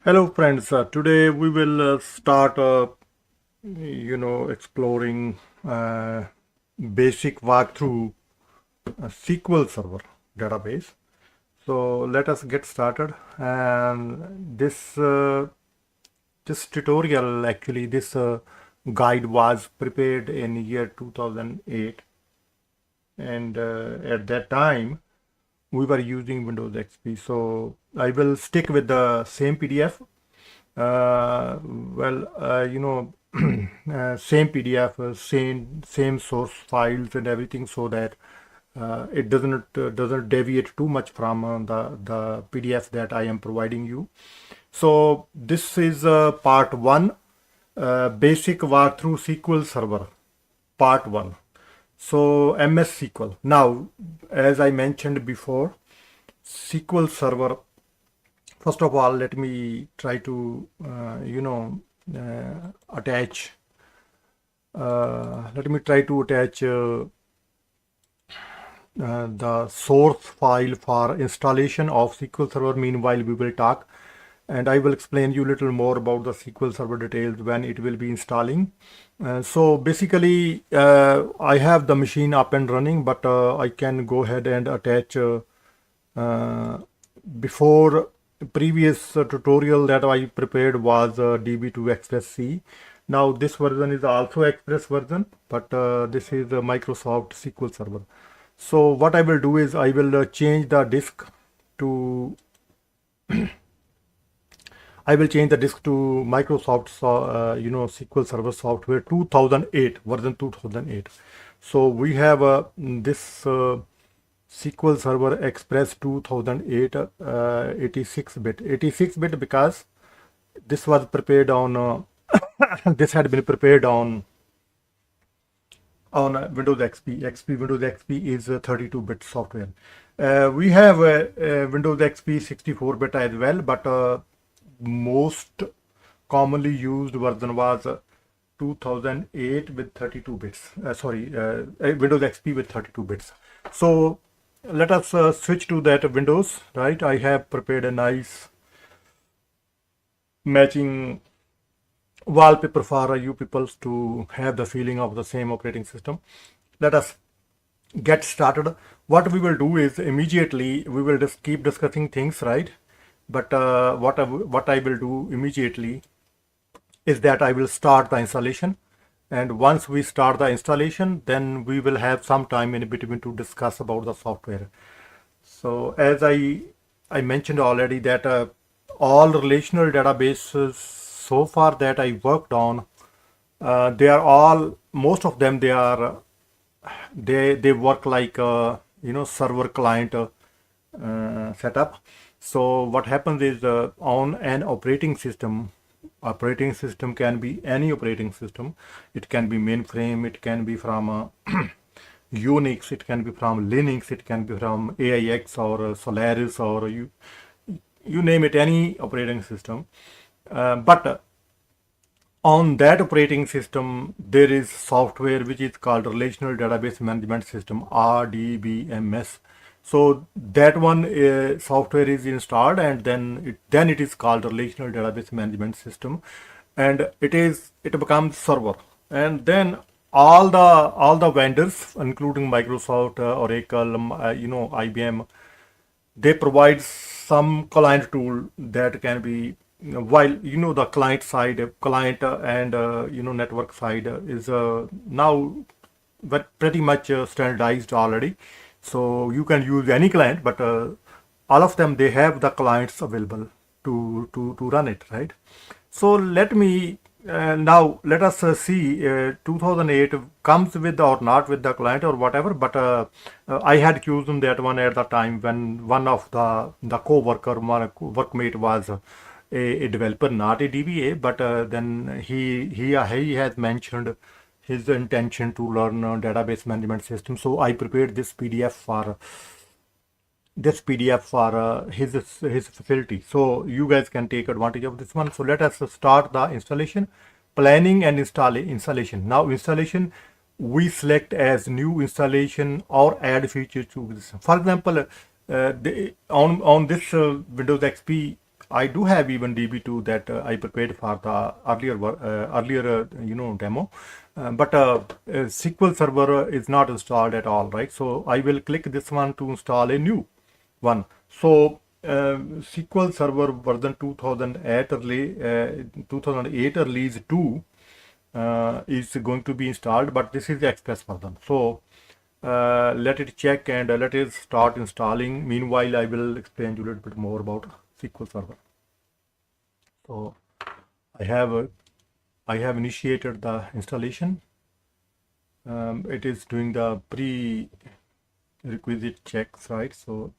Hello friends, today we will start exploring uh, basic walkthrough SQL Server database. So let us get started. And this tutorial, actually this guide was prepared in year 2008, and at that time we were using Windows XP. So I will stick with the same PDF. Same PDF, same source files and everything, so that it doesn't deviate too much from the PDF that I am providing you. So this is part one, basic walkthrough SQL Server, part one. So MS SQL. Now, as I mentioned before, SQL Server. First of all, let me try to attach. Let me try to attach the source file for installation of SQL Server. Meanwhile, we will talk, and I will explain you a little more about the SQL Server details when it will be installing. So basically, I have the machine up and running, but I can go ahead and attach before previous tutorial that I prepared was DB2 Express C. Now this version is also Express version, but this is Microsoft SQL Server. So what I will do is I will change the disk to Microsoft SQL Server software 2008 version 2008. So we have this SQL Server Express 2008 86-bit because this was prepared on this had been prepared on Windows XP. Windows XP is 32-bit software. We have Windows XP 64-bit as well, but most commonly used version was 2008 with 32 bits. Windows XP with 32 bits. So let us switch to that Windows, right? I have prepared a nice matching wallpaper for you people to have the feeling of the same operating system. Let us get started. What we will do is immediately we will just keep discussing things, right? But what I will do immediately is that I will start the installation, and once we start the installation, then we will have some time in between to discuss about the software. So as I mentioned already that all relational databases so far that I worked on, they are all, most of them, they work like server client setup. So what happens is on an operating system can be any operating system. It can be mainframe, it can be from Unix, it can be from Linux, it can be from AIX or Solaris, or you name it, any operating system. But on that operating system, there is software which is called Relational Database Management System, RDBMS. So that one software is installed, and then it is called Relational Database Management System, and it becomes server. And then all the vendors, including Microsoft, Oracle, IBM, they provide some client tool that can be, while the client and network side is now but pretty much standardized already. So you can use any client, but all of them, they have the clients available to run it, right? So now let us see 2008 comes with or not with the client or whatever, but I had chosen that one at the time when one of the co-worker, my workmate, was a developer, not a DBA, but then he has mentioned his intention to learn database management system. So I prepared this PDF for his facility. So you guys can take advantage of this one. So let us start the installation, planning and installation. Now installation, we select as new installation or add features to this. For example, on this Windows XP, I do have even DB2 that I prepared for the earlier demo, but SQL Server is not installed at all, right? So I will click this one to install a new one. So SQL Server version 2008 release 2 is going to be installed, but this is the express version. So let it check and let it start installing. Meanwhile, I will explain you a little bit more about SQL Server. So I have initiated the installation. It is doing the prerequisite checks, right? So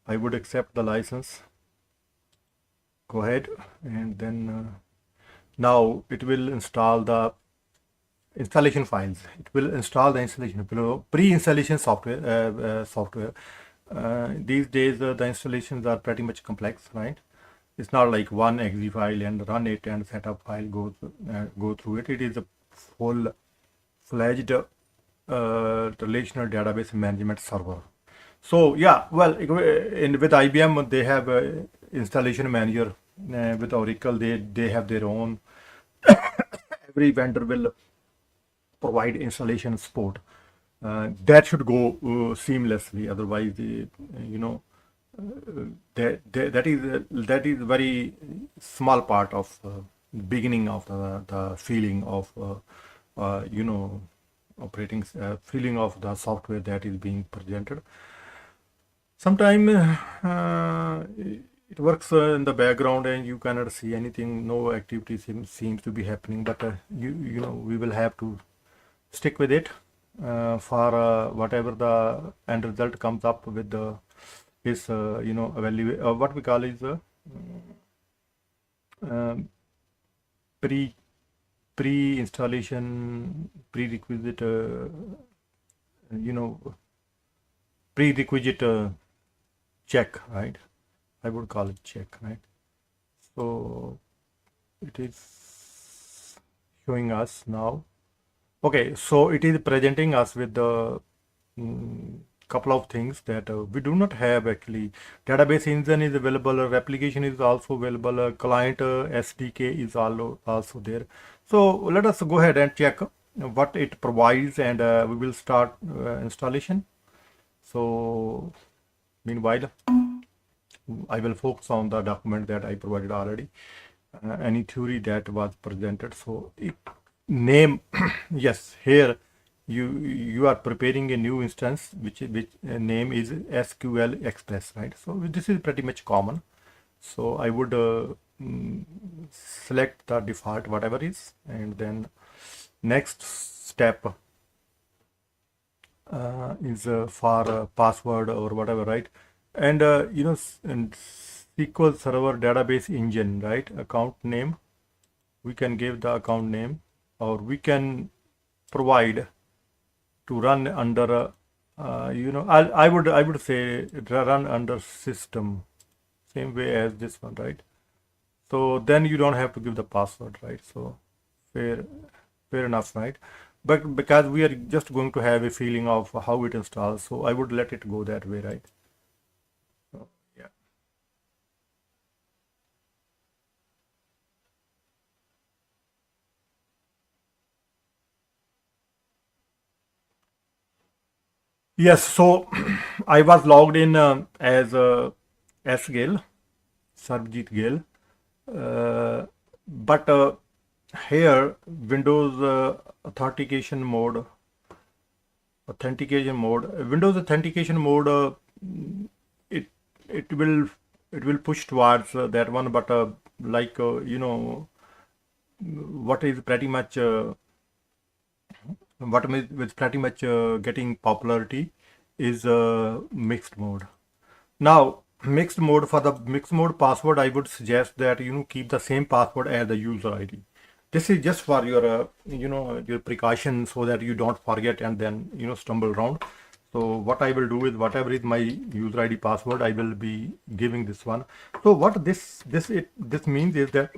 I would accept the license. Go ahead, and then now it will install the installation files. It will install the installation pre-installation software. These days the installations are pretty much complex, right? It's not like one exe file and run it and setup file go through it. It is a full-fledged relational database management server. So yeah, well, with IBM they have installation manager. With Oracle they have their own. Every vendor will provide installation support. That should go seamlessly. Otherwise, that is very small part of beginning of the feeling of operating feeling of the software that is being presented. Sometimes it works in the background and you cannot see anything. No activity seems to be happening, but we will have to stick with it for whatever the end result comes up with the what we call is pre-installation prerequisite prerequisite check, right? I would call it check, right? So it is showing us now. Okay, so it is presenting us with the couple of things that we do not have actually. Database engine is available, replication is also available, client SDK is also there. So let us go ahead and check what it provides, and we will start installation. So meanwhile, I will focus on the document that I provided already, any theory that was presented. So name, yes, here you are preparing a new instance which name is SQL Express, right? So this is pretty much common. So I would select the default whatever is, and then next step is for password or whatever, right? And and SQL Server database engine, right? Account name, we can give the account name, or we can provide to run under I would say run under system, same way as this one, right? So then you don't have to give the password, right? So fair enough, right? But because we are just going to have a feeling of how it installs, so I would let it go that way, right? So, yeah. Yes, so I was logged in as S. Gill, Sarvjit Gill, but here Windows authentication mode, Windows authentication mode, it it will push towards that one, but like what is pretty much getting popularity is mixed mode. Now, mixed mode, for the mixed mode password, I would suggest that keep the same password as the user ID. This is just for your your precaution, so that you don't forget and then stumble around. So what I will do is, whatever is my user ID password, I will be giving this one. So what this means is that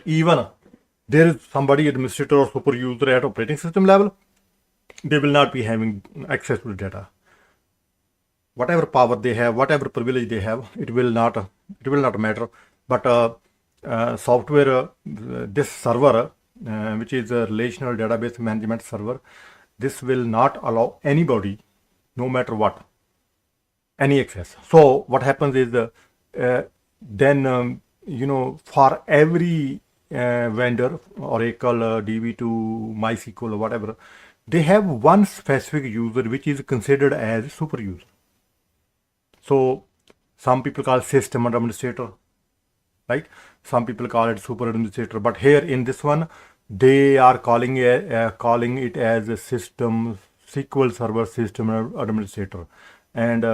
even there is somebody, administrator or super user at operating system level, they will not be having access to the data. Whatever power they have, whatever privilege they have, it will not it will not matter. But software, this server, which is a relational database management server, this will not allow anybody, no matter what, any access. So what happens is then for every vendor, Oracle, DB2, MySQL, or whatever, they have one specific user which is considered as super user. So some people call system administrator, right? Some people call it super administrator, but here in this one, they are calling it as a system SQL Server system administrator, and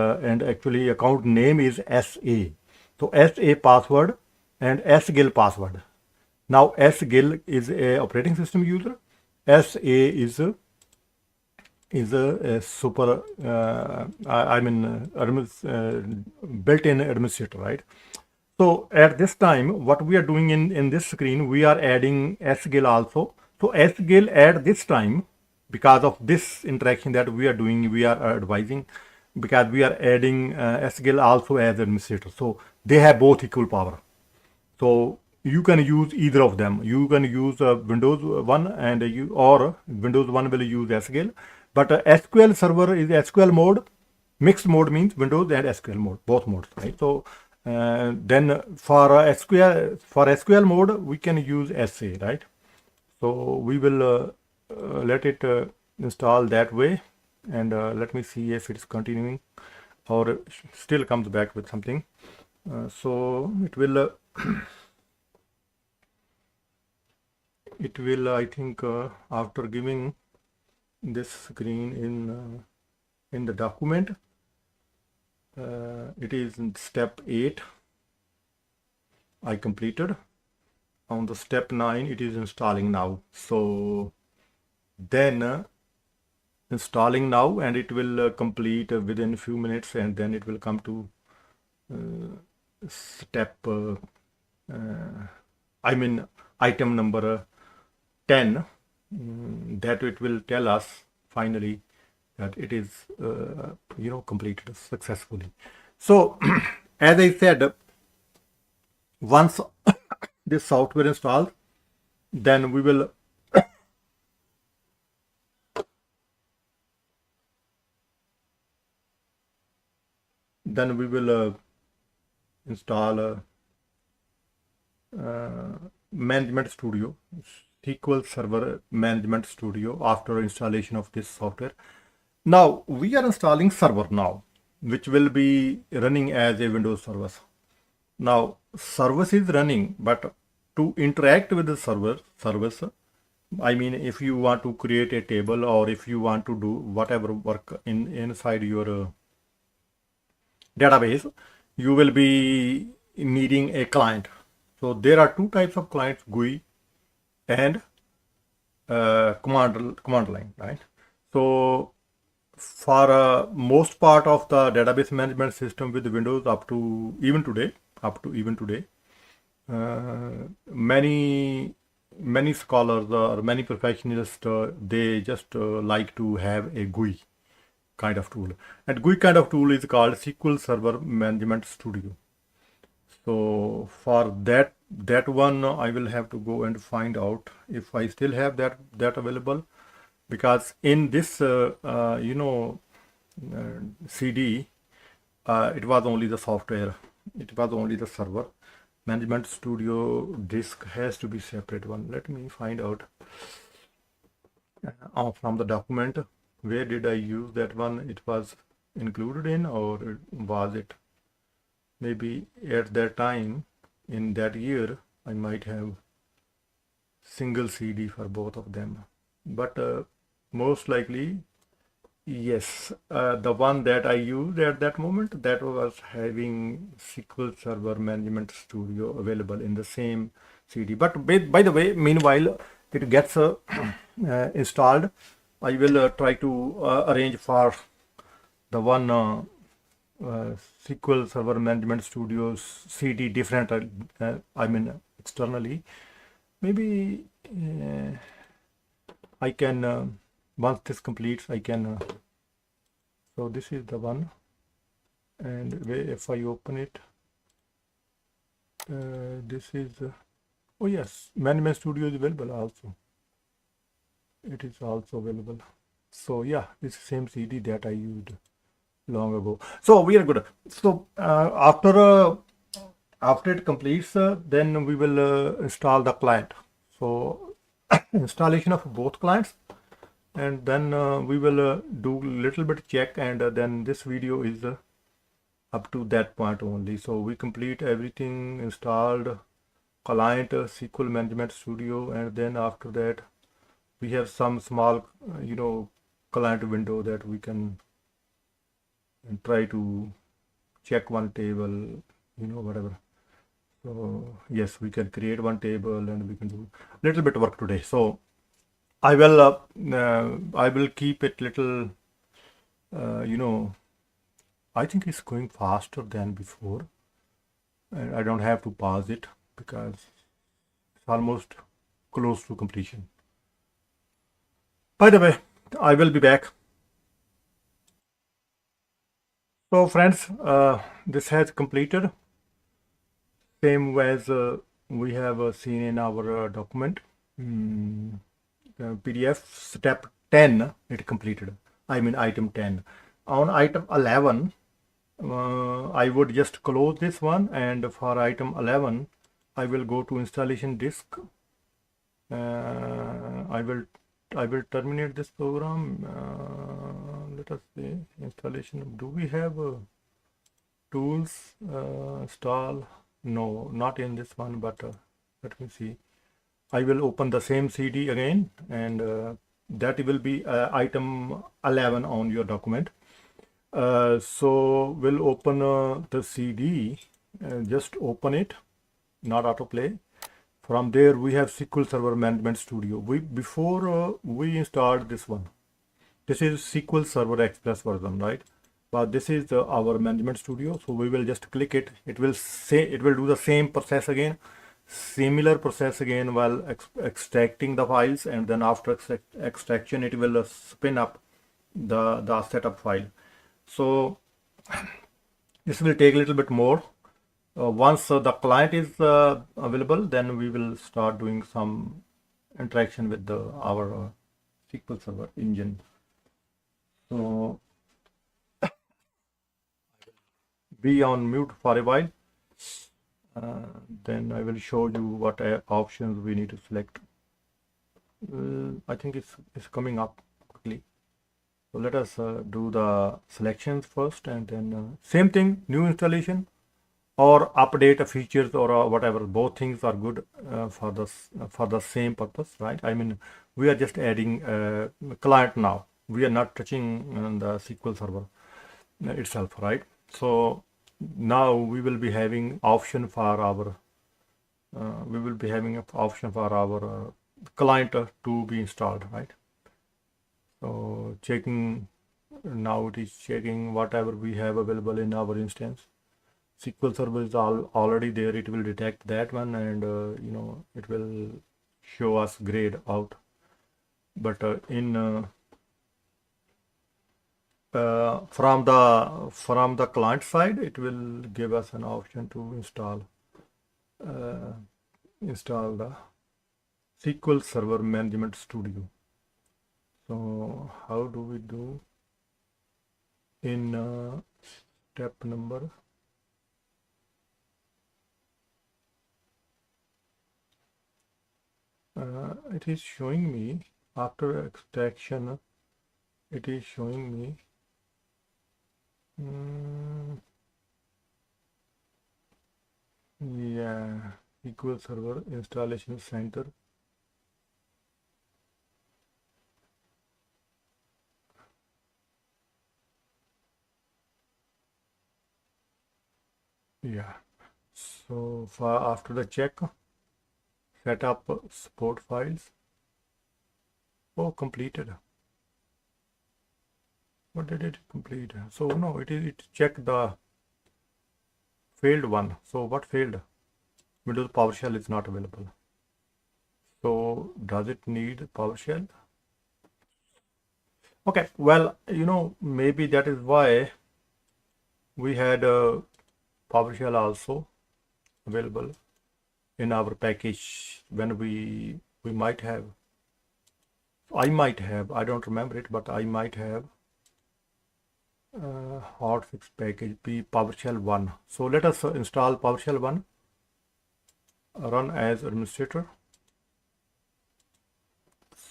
actually account name is SA. So SA password and SGIL password. Now SGIL is a operating system user. SA is a super built-in administrator, right? So at this time, what we are doing in this screen, we are adding SGIL also. So SGIL at this time, because of this interaction that we are doing, we are advising, because we are adding SGIL also as administrator. So they have both equal power. So you can use either of them. You can use Windows 1 and or Windows 1 will use SQL. But SQL server is SQL mode. Mixed mode means Windows and SQL mode, both modes, right? So then for SQL mode, we can use SA, right? So we will let it install that way, and let me see if it's continuing or it still comes back with something. So it will I think after giving this screen in the document, it is in step 8 I completed. On the step 9 it is installing now. So then installing now, and it will complete within a few minutes, and then it will come to step item number 10, that it will tell us finally that it is completed successfully. So as I said, once this software installed, then we will install Management Studio, SQL Server Management Studio, after installation of this software. Now we are installing server now, which will be running as a Windows service. Now service is running, but to interact with the service, I mean, if you want to create a table, or if you want to do whatever work inside your database, you will be needing a client. So there are two types of clients, GUI and command line, right? So for most part of the database management system with Windows, up to even today, many scholars or many professionals, they just like to have a GUI kind of tool, and GUI kind of tool is called SQL Server Management Studio. So for that one, I will have to go and find out if I still have that available, because in this CD, it was only the software, it was only the server. Management Studio disk has to be separate one. Let me find out from the document, where did I use that one? It was included in, or was it maybe at that time in that year I might have single CD for both of them, but most likely yes, the one that I used at that moment, that was having SQL Server Management Studio available in the same CD. But by the way, meanwhile it gets installed, I will try to arrange for the one SQL Server Management Studio's CD different, externally. Maybe I can, once this completes, I can, so this is the one, and if I open it, This is oh yes, Management Studio is available also. It is also available. So yeah, it's the same CD that I used long ago. So we are good. So after it completes, then we will install the client. So installation of both clients, and then we will do little bit check, and then this video is up to that point only. So we complete everything, installed client, SQL Management Studio, and then after that we have some small client window that we can try to check one table, whatever. So yes, we can create one table and we can do little bit work today. So I will keep it little, you know, I think it's going faster than before. And I don't have to pause it because it's almost close to completion. By the way, I will be back. So friends, this has completed same as we have seen in our document. PDF step 10 it completed. I mean item 10. On item 11, I would just close this one, and for item 11 I will go to installation disk. I will terminate this program. Let us see installation. Do we have tools install? No, not in this one, but let me see. I will open the same CD again, and that will be item 11 on your document. So we'll open the CD, just open it, not autoplay. From there we have SQL Server Management Studio. Before we installed this one. This is SQL Server Express version, right? But this is our Management Studio. So we will just click it. It will do the same process again, similar process again while extracting the files, and then after extraction it will spin up the setup file. So this will take a little bit more. Once the client is available, then we will start doing some interaction with our SQL Server engine. So be on mute for a while. Then I will show you what options we need to select. I think it's coming up quickly. So let us do the selections first, and then same thing, new installation or update features or whatever. Both things are good for the same purpose, right? I mean, we are just adding client now. We are not touching the SQL Server itself, right? So now we will be having option for our client to be installed, right? So checking, now it is checking whatever we have available in our instance. SQL Server is already there. It will detect that one, and it will show us grayed out. But from the client side, it will give us an option to install the SQL Server Management Studio. So how do we do in step number? It is showing me after extraction. It is showing me yeah, SQL Server Installation Center. Yeah. So after the check, set up support files. Oh, completed. What did it complete? So no, it checked the failed one. So what failed? Windows PowerShell is not available. So does it need PowerShell? Okay, well, maybe that is why we had PowerShell also. available in our package when we might have, I might have, I don't remember it, but I might have hotfix package p PowerShell 1. So let us install PowerShell 1, run as administrator.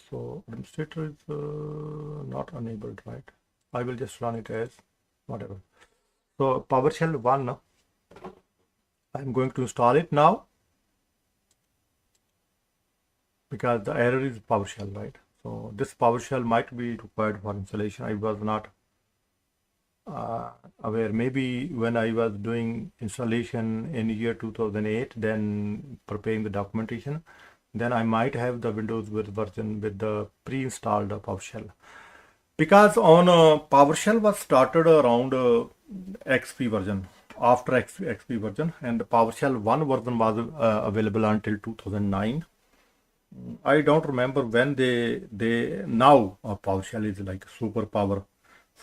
So administrator is not enabled, right? I will just run it as whatever. So PowerShell 1, I'm going to install it now because the error is PowerShell, right? So this PowerShell might be required for installation. I was not aware. Maybe when I was doing installation in year 2008, then preparing the documentation, then I might have the Windows with version with the pre-installed PowerShell. Because on PowerShell was started around XP version, after XP version, and the PowerShell 1 version was available until 2009. I don't remember when they now PowerShell is like super powerful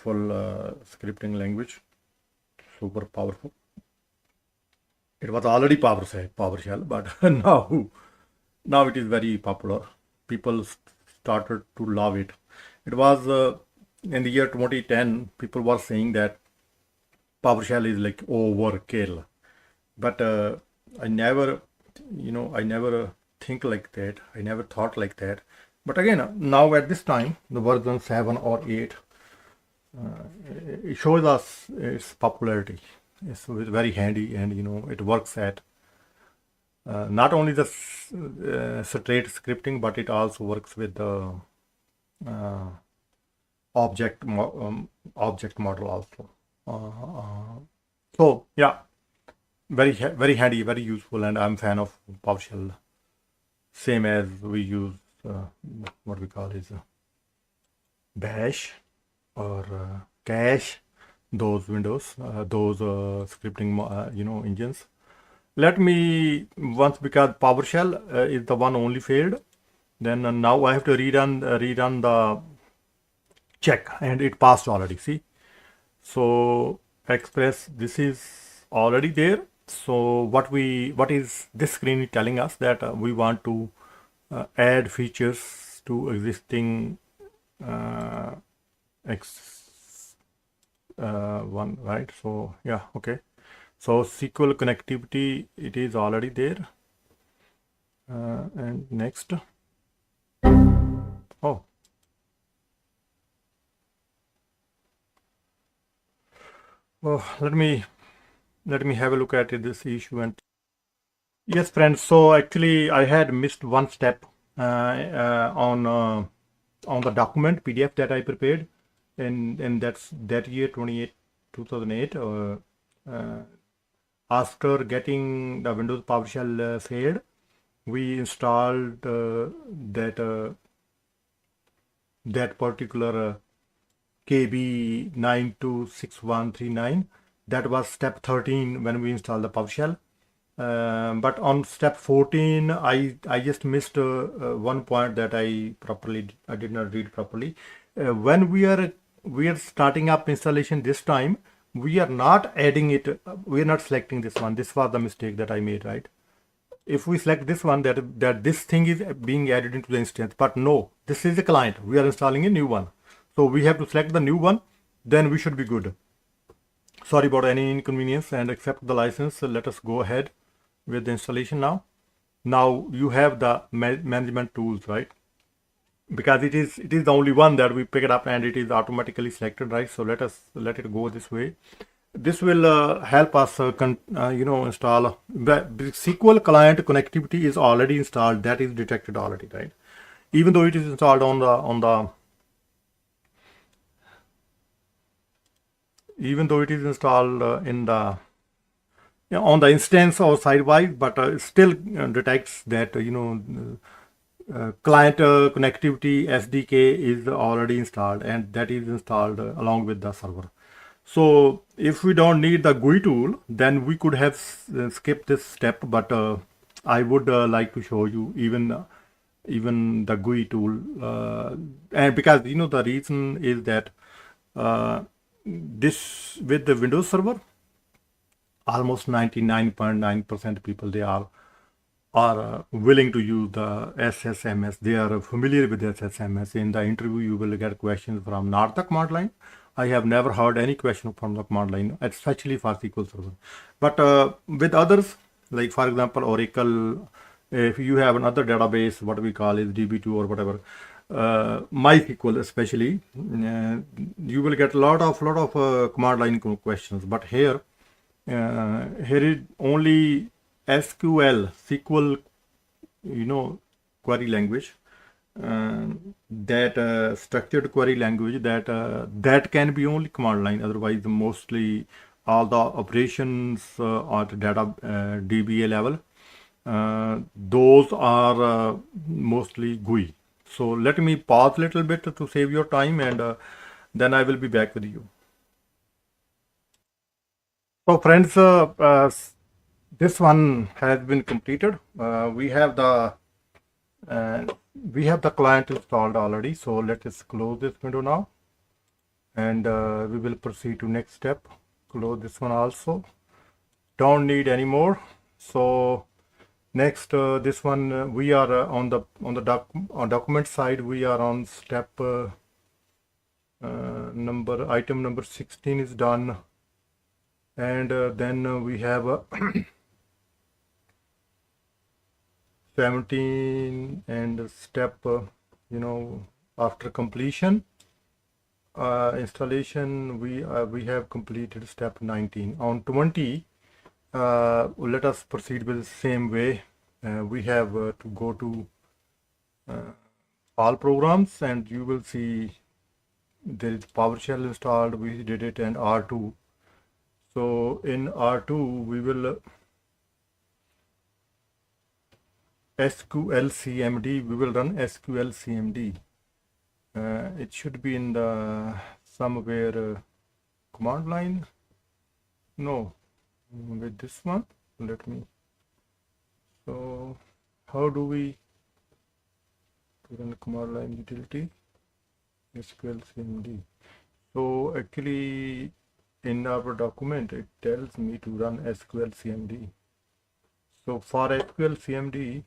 scripting language, super powerful. It was already PowerShell, but now it is very popular. People started to love it. It was in the year 2010, people were saying that PowerShell is like overkill, but I never, I never think like that. I never thought like that. But again, now at this time, the version 7 or 8, it shows us its popularity. It's very handy, and it works at not only the straight scripting, but it also works with the object model also. So yeah, very handy, very useful, and I'm fan of PowerShell. Same as we use what we call is Bash or Cache, those windows, those scripting engines. Let me once, because PowerShell is the one only failed, then now I have to rerun the check, and it passed already. See, so Express, this is already there. So what is this screen telling us? That we want to add features to existing one, right? So yeah, okay. So SQL connectivity, it is already there. And next, oh, well, let me have a look at this issue. And yes, friends. So actually, I had missed one step on the document PDF that I prepared, and that year 2008. After getting the Windows PowerShell failed, we installed that particular KB926139. That was step 13 when we installed the PowerShell. But on step 14, I just missed one point that I did not read properly. When we are starting up installation this time, we are not adding it. We are not selecting this one. This was the mistake that I made, right? If we select this one, that this thing is being added into the instance, but no, this is a client. We are installing a new one, so we have to select the new one. Then we should be good. Sorry about any inconvenience, and accept the license. So let us go ahead with the installation now. Now you have the management tools, right? Because it is the only one that we pick it up, and it is automatically selected, right? So let it go this way. This will help us install the SQL client connectivity is already installed. That is detected already, right? Even though it is installed on the even though it is installed in the on the instance or sidewise, but it still detects that client connectivity SDK is already installed, and that is installed along with the server. So if we don't need the GUI tool, then we could have skipped this step, but I would like to show you even the GUI tool, and because the reason is that this with the Windows server, almost 99.9% people, they are willing to use the SSMS. They are familiar with SSMS. In the interview, you will get questions from not the command line. I have never heard any question from the command line, especially for SQL Server. But with others, like for example, Oracle, if you have another database, what we call is DB2 or whatever, MySQL especially, you will get a lot of command line questions. But here is only SQL, query language, that structured query language that can be only command line. Otherwise, mostly all the operations at data DBA level, those are mostly GUI. So let me pause a little bit to save your time, and then I will be back with you. So friends, this one has been completed. We have the client installed already. So let us close this window now, and we will proceed to next step. Close this one also. Don't need any more. So next, this one we are on the document side. We are on step item number 16 is done, and then we have 17 and step after completion installation, we have completed step 19. On 20, let us proceed with the same way. We have to go to all programs, and you will see there is PowerShell installed. We did it, and R2. So in R2 we will SQL CMD. We will run SQL CMD. It should be in the somewhere command line. No, with this one. Let me. So how do we run the command line utility? SQL CMD. So actually in our document it tells me to run SQL CMD. So for SQL CMD,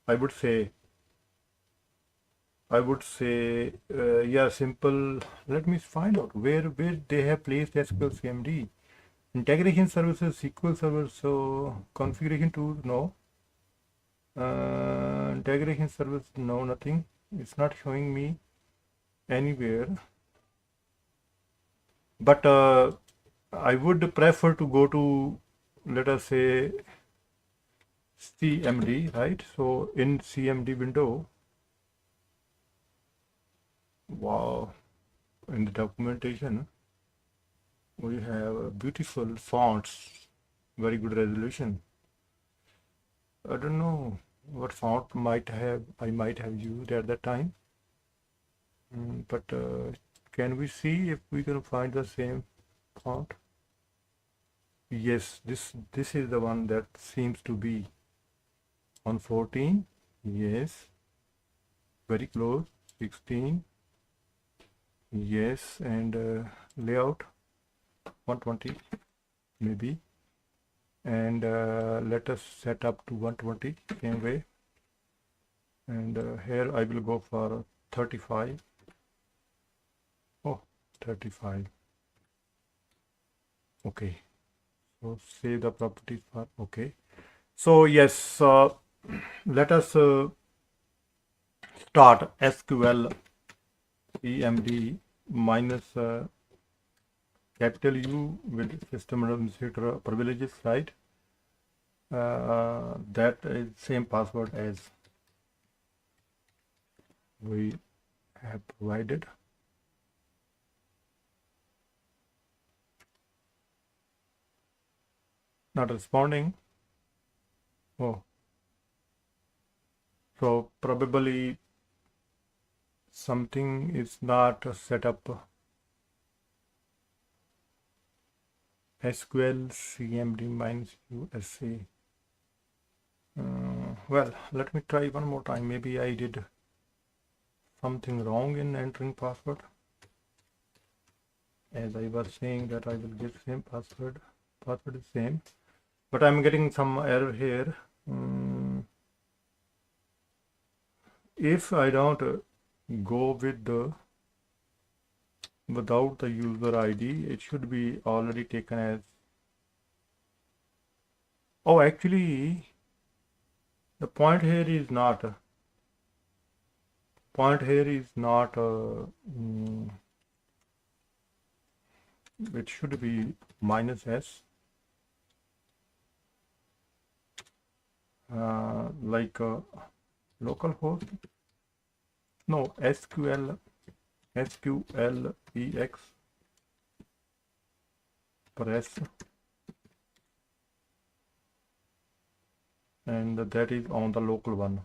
I would say yeah, simple. Let me find out where they have placed SQL CMD. Integration services, SQL Server. So configuration tools, no. Integration service, no, nothing. It's not showing me anywhere. But I would prefer to go to, let us say, CMD, right? So in CMD window, wow, in the documentation, we have beautiful fonts, very good resolution. I don't know what font I might have used at that time, but can we see if we can find the same font? Yes, this is the one that seems to be on 14. Yes, very close. 16. Yes, and layout 120 maybe, and let us set up to 120 same way, and here I will go for 35. Oh, 35. Okay, so save the properties for okay. So yes, let us start SQL CMD minus capital U with system administrator privileges, right? That is same password as we have provided. Not responding. Oh, so probably something is not set up. SQL CMD minus USC. Well, let me try one more time. Maybe I did something wrong in entering password. As I was saying that I will give same password. password is same, but I'm getting some error here. If I don't go with the without the user ID, it should be already taken as, oh, actually the point here is not it should be minus s, like localhost, no, SQLEX press, and that is on the local one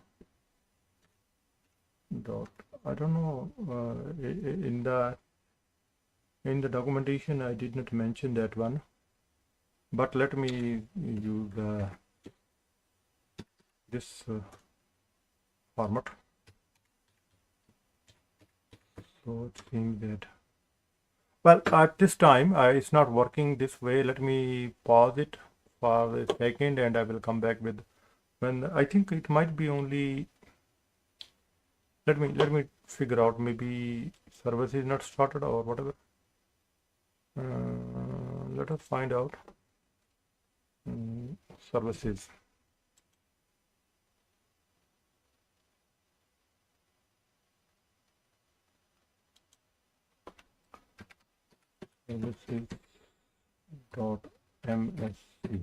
dot, I don't know, in the documentation I did not mention that one, but let me use this format. So it seems that, well, at this time it's not working this way. Let me pause it for a second and I will come back with, when I think it might be only, let me figure out, maybe service is not started or whatever. Let us find out. Services. Services dot MSC.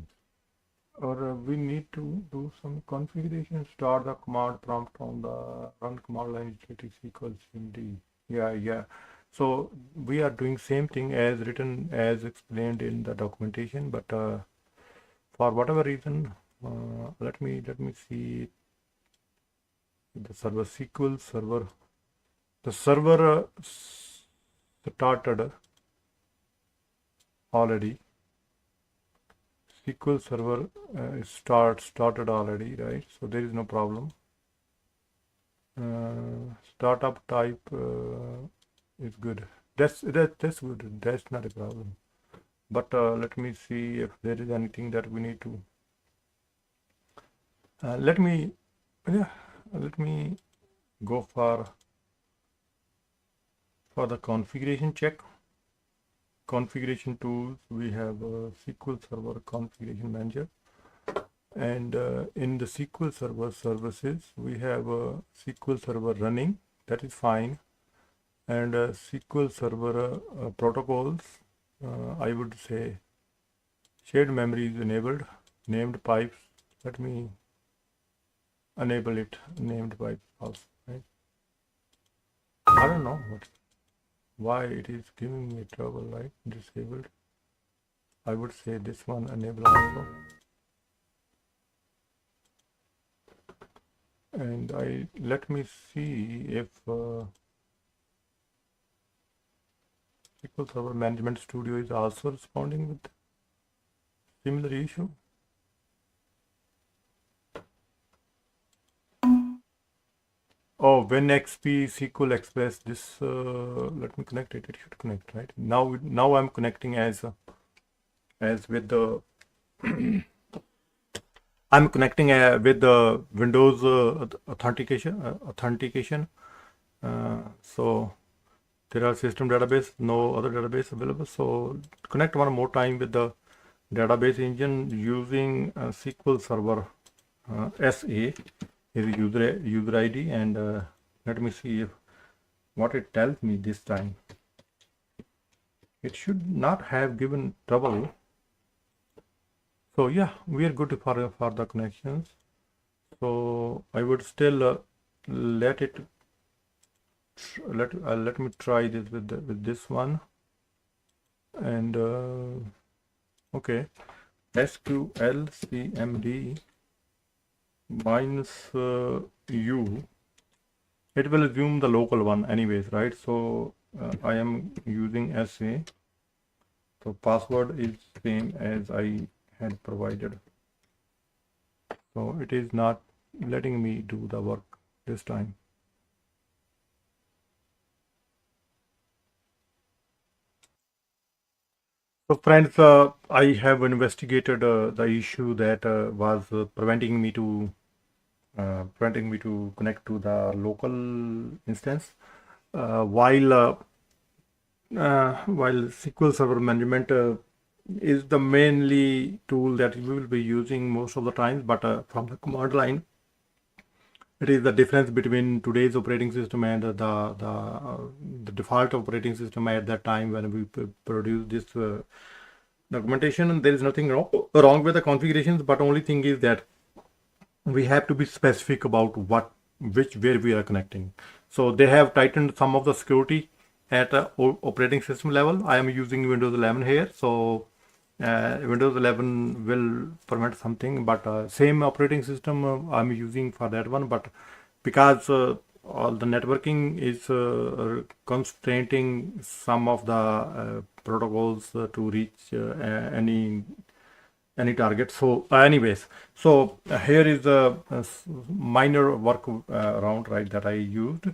Or we need to do some configuration. Start the command prompt on the run command line static SQL cmd. Yeah. So we are doing same thing as written, as explained in the documentation, but for whatever reason, let me see the server SQL server. The server started already. SQL server started already, right? So there is no problem. Startup type is good. That's good. That's not a problem. But let me see if there is anything that we need to. Let me go for the configuration check. Configuration tools, we have SQL Server Configuration Manager, and in the SQL Server services we have SQL Server running, that is fine, and SQL Server protocols, I would say shared memory is enabled, named pipes, let me enable it, named pipes also, right? I don't know why it is giving me trouble, right? Disabled. I would say this one enable also. And let me see if SQL Server Management Studio is also responding with similar issue. Oh, WinXP SQL Express. This let me connect it. It should connect, right? Now I'm connecting as with the I'm connecting with the Windows authentication. So there are system database, no other database available. So connect one more time with the database engine using SQL Server SA is user ID, and let me see if what it tells me this time. It should not have given trouble. So yeah, we are good for the connections. So I would still let me try this with this one, and okay, SQL cmd minus u, it will assume the local one anyways, right? So I am using SA, so password is same as I had provided, so it is not letting me do the work this time. So friends, I have investigated the issue that was preventing me to connect to the local instance. While SQL Server Management is the mainly tool that we will be using most of the times, but from the command line, it is the difference between today's operating system and the default operating system at that time when we produce this documentation. And there is nothing wrong with the configurations, but only thing is that we have to be specific about where we are connecting. So they have tightened some of the security at operating system level. I am using Windows 11 here, so Windows 11 will permit something, but same operating system I'm using for that one. But because all the networking is constraining some of the protocols to reach any target. So anyways, so here is a minor work around, right, that I used.